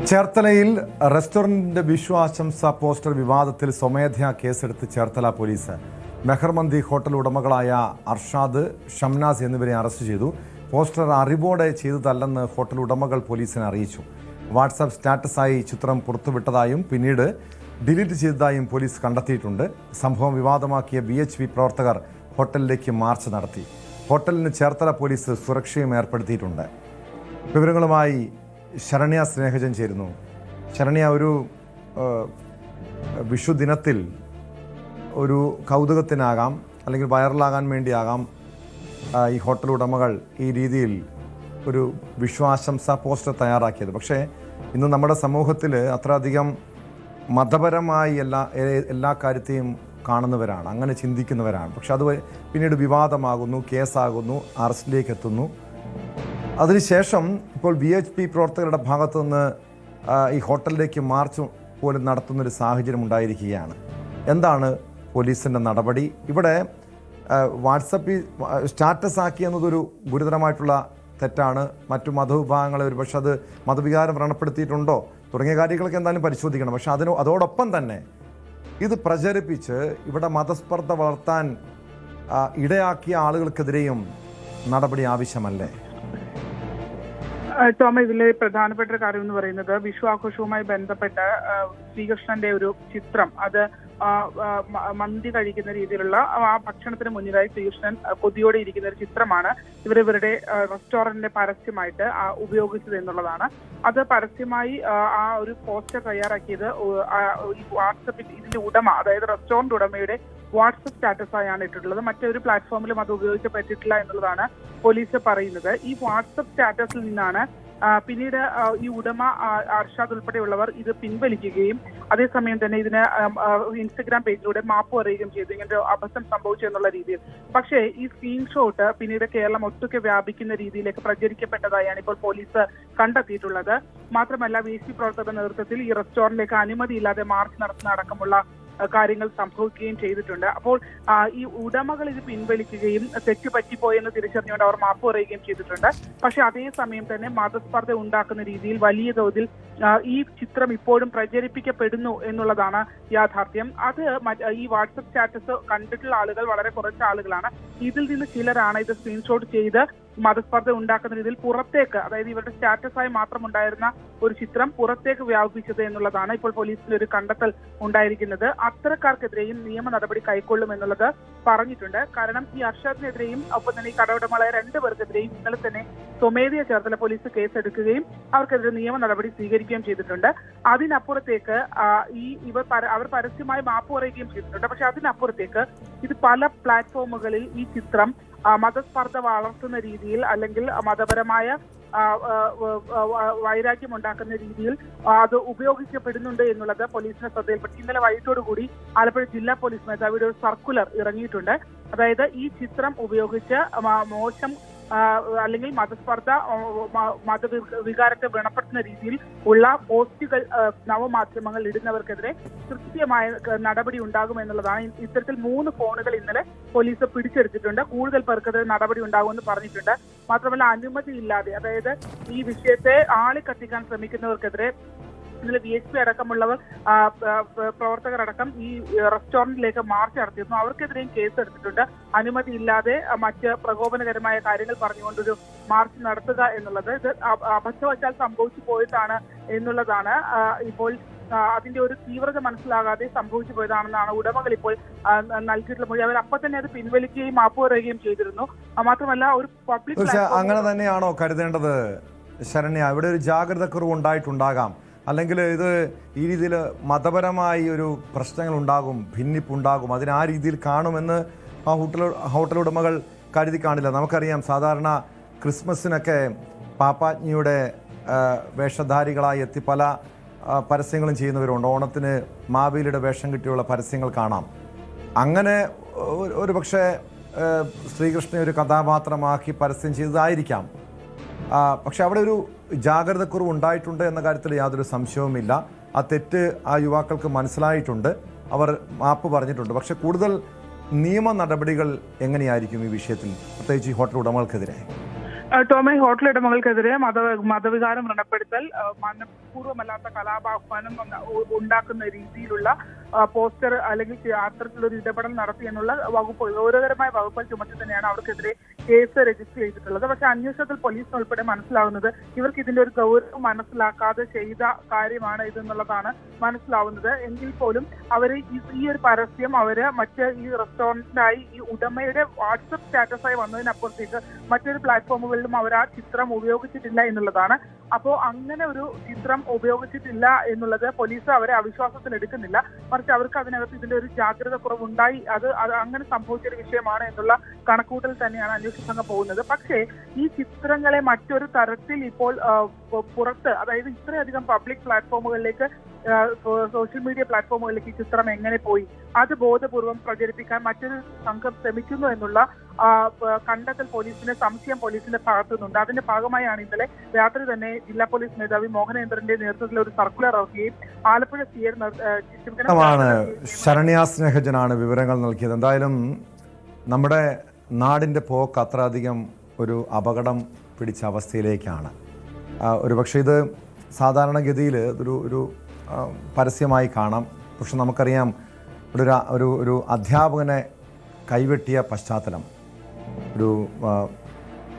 ചേർത്തലയിൽ റെസ്റ്റോറന്റിന്റെ വിശ്വാശംസ പോസ്റ്റർ വിവാദത്തിൽ സ്വമേധയാ കേസെടുത്ത് ചേർത്തല പോലീസ് മെഹർമന്തി ഹോട്ടൽ ഉടമകളായ അർഷാദ്, ഷംനാസ് എന്നിവരെ അറസ്റ്റ് ചെയ്തു. പോസ്റ്റർ അറിവോടെ ചെയ്തതല്ലെന്ന് ഹോട്ടൽ ഉടമകൾ പോലീസിനെ അറിയിച്ചു. വാട്സാപ്പ് സ്റ്റാറ്റസായി ചിത്രം പുറത്തുവിട്ടതായും പിന്നീട് ഡിലീറ്റ് ചെയ്തതായും പോലീസ് കണ്ടെത്തിയിട്ടുണ്ട്. സംഭവം വിവാദമാക്കിയ BHP പ്രവർത്തകർ ഹോട്ടലിലേക്ക് മാർച്ച് നടത്തി. ഹോട്ടലിന് ചേർത്തല പോലീസ് സുരക്ഷയും ഏർപ്പെടുത്തിയിട്ടുണ്ട്. വിവരങ്ങളുമായി ശരണ്യ സ്നേഹജൻ ചേരുന്നു. ശരണ്യ, ഒരു വിഷു ദിനത്തിൽ ഒരു കൗതുകത്തിനാകാം അല്ലെങ്കിൽ വൈറലാകാൻ വേണ്ടിയാകാം ഈ ഹോട്ടൽ ഉടമകൾ ഈ രീതിയിൽ ഒരു വിശ്വാശംസ പോസ്റ്റർ തയ്യാറാക്കിയത്. പക്ഷേ ഇന്ന് നമ്മുടെ സമൂഹത്തിൽ അത്രയധികം മതപരമായി എല്ലാ കാര്യത്തെയും കാണുന്നവരാണ്, അങ്ങനെ ചിന്തിക്കുന്നവരാണ്. പക്ഷെ അത് പിന്നീട് വിവാദമാകുന്നു, കേസാകുന്നു, അറസ്റ്റിലേക്ക് എത്തുന്നു. അതിനുശേഷം ഇപ്പോൾ BHP പ്രവർത്തകരുടെ ഭാഗത്തു നിന്ന് ഈ ഹോട്ടലിലേക്ക് മാർച്ച് പോലും നടത്തുന്നൊരു സാഹചര്യം ഉണ്ടായിരിക്കുകയാണ്. എന്താണ് പോലീസിൻ്റെ നടപടി? ഇവിടെ വാട്സപ്പിൽ സ്റ്റാറ്റസ് ആക്കി എന്നതൊരു ഗുരുതരമായിട്ടുള്ള തെറ്റാണ്. മറ്റു മതവിഭാഗങ്ങളെ ഒരുപക്ഷെ അത് മതവികാരം വ്രണപ്പെടുത്തിയിട്ടുണ്ടോ തുടങ്ങിയ കാര്യങ്ങളൊക്കെ എന്തായാലും പരിശോധിക്കണം. പക്ഷെ അതോടൊപ്പം തന്നെ ഇത് പ്രചരിപ്പിച്ച് ഇവിടെ മതസ്പർദ്ധ വളർത്താൻ ഇടയാക്കിയ ആളുകൾക്കെതിരെയും നടപടി ആവശ്യമല്ലേ? ടോമ, ഇതിലെ പ്രധാനപ്പെട്ട ഒരു കാര്യം എന്ന് പറയുന്നത് വിഷു ആഘോഷവുമായി ബന്ധപ്പെട്ട് ശ്രീകൃഷ്ണന്റെ ഒരു ചിത്രം, അത് മന്തി കഴിക്കുന്ന രീതിയിലുള്ള ആ ഭക്ഷണത്തിന് മുന്നിലായി ശ്രീകൃഷ്ണൻ കൊതിയോടെ ഇരിക്കുന്ന ഒരു ചിത്രമാണ് ഇവരുടെ റെസ്റ്റോറന്റിന്റെ പരസ്യമായിട്ട് ഉപയോഗിച്ചത് എന്നുള്ളതാണ്. അത് പരസ്യമായി ആ ഒരു പോസ്റ്റർ തയ്യാറാക്കിയത് ഈ വാട്സപ്പിൽ ഇതിന്റെ ഉടമ, അതായത് റെസ്റ്റോറന്റ് ഉടമയുടെ വാട്സപ്പ് സ്റ്റാറ്റസായാണ് ഇട്ടിട്ടുള്ളത്. മറ്റൊരു പ്ലാറ്റ്ഫോമിലും അത് ഉപയോഗിക്കപ്പെട്ടിട്ടില്ല എന്നുള്ളതാണ് പോലീസ് പറയുന്നത്. ഈ വാട്സപ്പ് സ്റ്റാറ്റസിൽ നിന്നാണ് പിന്നീട് ഈ ഉടമ അർഷാദ് ഉൾപ്പെടെയുള്ളവർ ഇത് പിൻവലിക്കുകയും അതേസമയം തന്നെ ഇതിന് ഇൻസ്റ്റഗ്രാം പേജിലൂടെ മാപ്പ് പറയുകയും ചെയ്തു, ഇങ്ങനെ അബദ്ധം സംഭവിച്ചു എന്നുള്ള രീതിയിൽ. പക്ഷേ ഈ സ്ക്രീൻഷോട്ട് പിന്നീട് കേരളം ഒട്ടുക്കെ വ്യാപിക്കുന്ന രീതിയിലേക്ക് പ്രചരിക്കപ്പെട്ടതായാണ് ഇപ്പോൾ പോലീസ് കണ്ടെത്തിയിട്ടുള്ളത്. മാത്രമല്ല BHP പ്രവർത്തകരുടെ നേതൃത്വത്തിൽ ഈ റെസ്റ്റോറന്റിലേക്ക് അനുമതിയില്ലാതെ മാർച്ച് നടത്തുന്ന അടക്കമുള്ള കാര്യങ്ങൾ സംഭവിക്കുകയും ചെയ്തിട്ടുണ്ട്. അപ്പോൾ ഈ ഉടമകൾ ഇത് പിൻവലിക്കുകയും തെറ്റ് പറ്റിപ്പോയെന്ന് തിരിച്ചറിഞ്ഞുകൊണ്ട് അവർ മാപ്പ് പറയുകയും ചെയ്തിട്ടുണ്ട്. പക്ഷെ അതേസമയം തന്നെ മതസ്പർദ്ധ ഉണ്ടാക്കുന്ന രീതിയിൽ വലിയ തോതിൽ ഈ ചിത്രം ഇപ്പോഴും പ്രചരിപ്പിക്കപ്പെടുന്നു എന്നുള്ളതാണ് യാഥാർത്ഥ്യം. അത് ഈ വാട്സപ്പ് സ്റ്റാറ്റസ് കണ്ടിട്ടുള്ള ആളുകൾ വളരെ കുറച്ച് ആളുകളാണ്. ഇതിൽ നിന്ന് ചിലരാണ് ഇത് സ്ക്രീൻഷോട്ട് ചെയ്ത് മതസ്പർദ്ധ ഉണ്ടാക്കുന്ന രീതിയിൽ പുറത്തേക്ക്, അതായത് ഇവരുടെ സ്റ്റാറ്റസായി മാത്രം ഉണ്ടായിരുന്ന ഒരു ചിത്രം പുറത്തേക്ക് വ്യാപിപ്പിച്ചത് എന്നുള്ളതാണ് ഇപ്പോൾ പോലീസിന്റെ ഒരു കണ്ടെത്തൽ ഉണ്ടായിരിക്കുന്നത്. അത്തരക്കാർക്കെതിരെയും നിയമ നടപടി കൈക്കൊള്ളും എന്നുള്ളത് പറഞ്ഞിട്ടുണ്ട്. കാരണം ഈ അർഷാദിനെതിരെയും ഒപ്പം തന്നെ ഈ കടയുടമകളായ 2 പേർക്കെതിരെയും ഇന്നലെ തന്നെ സ്വമേധയാ ചേർത്തല പോലീസ് കേസെടുക്കുകയും അവർക്കെതിരെ നിയമ നടപടി സ്വീകരിക്കുകയും ചെയ്തിട്ടുണ്ട്. അതിനപ്പുറത്തേക്ക് അവർ പരസ്യമായി മാപ്പ് പറയുകയും ചെയ്തിട്ടുണ്ട്. പക്ഷെ അതിനപ്പുറത്തേക്ക് ഇത് പല പ്ലാറ്റ്ഫോമുകളിൽ ഈ ചിത്രം മതസ്പർദ്ധ വളർത്തുന്ന രീതിയിൽ അല്ലെങ്കിൽ മതപരമായ വൈരാഗ്യം ഉണ്ടാക്കുന്ന രീതിയിൽ അത് ഉപയോഗിക്കപ്പെടുന്നുണ്ട് എന്നുള്ളത് പോലീസിന്റെ ശ്രദ്ധയിൽപ്പെട്ടു. ഇന്നലെ വൈകിട്ടോടുകൂടി ആലപ്പുഴ ജില്ലാ പോലീസ് മേധാവിയുടെ ഒരു സർക്കുലർ ഇറങ്ങിയിട്ടുണ്ട്. അതായത് ഈ ചിത്രം ഉപയോഗിച്ച് മോശം അല്ലെങ്കിൽ മതസ്പർദ്ധ മതവികാരത്തെ വ്രണപ്പെടുത്തുന്ന രീതിയിൽ ഉള്ള പോസ്റ്റുകൾ നവമാധ്യമങ്ങൾ ഇടുന്നവർക്കെതിരെ കൃത്യമായ നടപടി ഉണ്ടാകുമെന്നുള്ളതാണ്. ഇത്തരത്തിൽ 3 ഫോണുകൾ ഇന്നലെ പോലീസ് പിടിച്ചെടുത്തിട്ടുണ്ട്. കൂടുതൽ പേർക്കെതിരെ നടപടി ഉണ്ടാകുമെന്ന് പറഞ്ഞിട്ടുണ്ട്. മാത്രമല്ല അനുമതിയില്ലാതെ, അതായത് ഈ വിഷയത്തെ ആളിക്കത്തിക്കാൻ ശ്രമിക്കുന്നവർക്കെതിരെ ഇന്നലെ BHP അടക്കമുള്ളവർ പ്രവർത്തകരടക്കം ഈ റെസ്റ്റോറന്റിലേക്ക് മാർച്ച് നടത്തിയിരുന്നു. അവർക്കെതിരെയും കേസ് എടുത്തിട്ടുണ്ട്. അനുമതിയില്ലാതെ മറ്റ് പ്രകോപനകരമായ കാര്യങ്ങൾ പറഞ്ഞുകൊണ്ടൊരു മാർച്ച് നടത്തുക എന്നുള്ളത് ഇത് അബദ്ധവശാൽ സംഭവിച്ചു പോയതാണ് എന്നുള്ളതാണ്. ഇപ്പോൾ അതിന്റെ ഒരു തീവ്രത മനസ്സിലാകാതെ സംഭവിച്ചു പോയതാണെന്നാണ് ഉടമകൾ ഇപ്പോൾ നൽകിയിട്ടുള്ള മൊഴി. അവർ അപ്പം തന്നെ അത് പിൻവലിക്കുകയും മാപ്പ് പറയുകയും ചെയ്തിരുന്നു. മാത്രമല്ല ഒരു പബ്ലിക് അങ്ങനെ തന്നെയാണോ കരുതേണ്ടത് ശരണ്യ? ഇവിടെ ഒരു ജാഗ്രത കുറവ് ഉണ്ടായിട്ടുണ്ടാകാം, അല്ലെങ്കിൽ ഇത് ഈ രീതിയിൽ മതപരമായി ഒരു പ്രശ്നങ്ങൾ ഉണ്ടാകും, ഭിന്നിപ്പുണ്ടാകും, അതിന് ആ രീതിയിൽ കാണുമെന്ന് ആ ഹോട്ടൽ ഉടമകൾ കരുതി കാണില്ല. നമുക്കറിയാം, സാധാരണ ക്രിസ്മസിനൊക്കെ പാപ്പാജ്ഞിയുടെ വേഷധാരികളായി എത്തി പല പരസ്യങ്ങളും ചെയ്യുന്നവരുണ്ട്. ഓണത്തിന് മാവേലിയുടെ വേഷം കിട്ടിയുള്ള പരസ്യങ്ങൾ കാണാം. അങ്ങനെ ഒരു പക്ഷേ ശ്രീകൃഷ്ണനെ ഒരു കഥാപാത്രമാക്കി പരസ്യം ചെയ്തതായിരിക്കാം. പക്ഷെ അവിടെ ഒരു ജാഗ്രത കുറവ് ഉണ്ടായിട്ടുണ്ട് എന്ന കാര്യത്തിൽ യാതൊരു സംശയവുമില്ല. ആ തെറ്റ് ആ യുവാക്കൾക്ക് മനസ്സിലായിട്ടുണ്ട്, അവർ മാപ്പ് പറഞ്ഞിട്ടുണ്ട്. പക്ഷെ കൂടുതൽ നിയമ നടപടികൾ എങ്ങനെയായിരിക്കും ഈ വിഷയത്തിൽ, പ്രത്യേകിച്ച് ഈ ഹോട്ടൽ ഉടമകൾക്കെതിരെ? ടോമേ, ഹോട്ടൽ ഉടമകൾക്കെതിരെ മതവികാരം വ്രണപ്പെടുത്തൽ, അപൂർവമല്ലാത്ത കലാപാഹ്വാനം ഉണ്ടാക്കുന്ന രീതിയിലുള്ള പോസ്റ്റർ അല്ലെങ്കിൽ അത്തരത്തിലൊരു ഇടപെടൽ നടത്തി എന്നുള്ള വകുപ്പുകൾ, ഗൗരവകരമായ വകുപ്പുകൾ ചുമത്തി തന്നെയാണ് അവർക്കെതിരെ കേസ് രജിസ്റ്റർ ചെയ്തിട്ടുള്ളത്. പക്ഷെ അന്വേഷണത്തിൽ പോലീസിന് ഉൾപ്പെടെ മനസ്സിലാവുന്നത് ഇവർക്ക് ഇതിന്റെ ഒരു ഗൗരവം മനസ്സിലാക്കാതെ ചെയ്ത കാര്യമാണ് ഇതെന്നുള്ളതാണ് മനസ്സിലാവുന്നത്. എങ്കിൽ പോലും അവർ ഈ ഒരു പരസ്യം അവര് ഈ റെസ്റ്റോറന്റിനായി ഈ ഉടമയുടെ വാട്സപ്പ് സ്റ്റാറ്റസായി വന്നതിനപ്പുറത്തേക്ക് മറ്റൊരു പ്ലാറ്റ്ഫോമുകളിലും അവർ ആ ചിത്രം ഉപയോഗിച്ചിട്ടില്ല എന്നുള്ളതാണ്. അപ്പോൾ അങ്ങനെ ഒരു ചിത്രം ഉപയോഗിച്ചിട്ടില്ല എന്നുള്ളത് പോലീസ് അവരെ അവിശ്വാസത്തിൽ എടുക്കുന്നില്ല, മറിച്ച് അവർക്ക് അതിനകത്ത് ഇതിന്റെ ഒരു ജാഗ്രത കുറവുണ്ടായി, അത് അങ്ങനെ സംഭവിച്ചൊരു വിഷയമാണ് എന്നുള്ള കണക്കൂട്ടൽ തന്നെയാണ് അന്വേഷണ സംഘം പോകുന്നത്. പക്ഷേ ഈ ചിത്രങ്ങളെ മറ്റൊരു തരത്തിൽ ഇപ്പോൾ പുറത്ത്, അതായത് ഇത്രയധികം പബ്ലിക് പ്ലാറ്റ്ഫോമുകളിലേക്ക്, സോഷ്യൽ മീഡിയ പ്ലാറ്റ്ഫോമുകളിലേക്ക് ഈ ചിത്രം എങ്ങനെ പോയി, അത് ബോധപൂർവം പ്രചരിപ്പിക്കാൻ മറ്റൊരു സംഘം ശ്രമിക്കുന്നു എന്നുള്ള കണ്ടെത്തൽ സംശയം പോലീസിന്റെ ഭാഗത്തുനിന്നുണ്ട്. അതിന്റെ ഭാഗമായാണ് ഇന്നലെ രാത്രി തന്നെ ജില്ലാ പോലീസ് മേധാവി മോഹനേന്ദ്രന്റെ നേതൃത്വത്തിൽ ഒരു സർക്കുലർ ഇറക്കുകയും ആലപ്പുഴ ശരണ്യ സ്നേഹജനാണ് വിവരങ്ങൾ നൽകിയത്. എന്തായാലും നമ്മുടെ നാടിന്റെ പോക്ക് അത്രയധികം ഒരു അപകടം പിടിച്ച അവസ്ഥയിലേക്കാണ്. ഒരുപക്ഷെ ഇത് സാധാരണഗതിയിൽ ഒരു പരസ്യമായി കാണാം. പക്ഷെ നമുക്കറിയാം ഒരു അധ്യാപകനെ കൈവെട്ടിയ പശ്ചാത്തലം,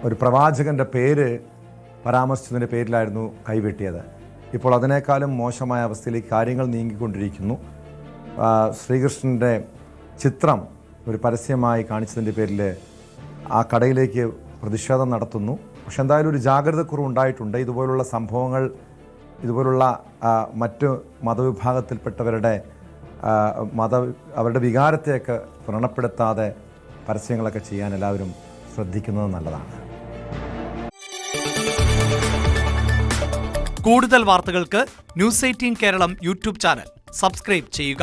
ഒരു പ്രവാചകന്റെ പേര് പരാമർശിച്ചതിൻ്റെ പേരിലായിരുന്നു കൈവെട്ടിയത്. ഇപ്പോൾ അതിനേക്കാളും മോശമായ അവസ്ഥയിലേക്ക് കാര്യങ്ങൾ നീങ്ങിക്കൊണ്ടിരിക്കുന്നു. ശ്രീകൃഷ്ണൻ്റെ ചിത്രം ഒരു പരസ്യമായി കാണിച്ചതിൻ്റെ പേരിൽ ആ കടയിലേക്ക് പ്രതിഷേധം നടത്തുന്നു. പക്ഷെ എന്തായാലും ഒരു ജാഗ്രതക്കുറവ് ഉണ്ടായിട്ടുണ്ട്. ഇതുപോലുള്ള സംഭവങ്ങൾ, ഇതുപോലുള്ള മറ്റു മതവിഭാഗത്തിൽപ്പെട്ടവരുടെ അവരുടെ വികാരത്തെയൊക്കെ വ്രണപ്പെടുത്താതെ പരസ്യങ്ങളൊക്കെ ചെയ്യാൻ എല്ലാവരും ശ്രദ്ധിക്കുന്നത് നല്ലതാണ്. കൂടുതൽ വാർത്തകൾക്ക് news 18 Keralam YouTube channel subscribe ചെയ്യുക.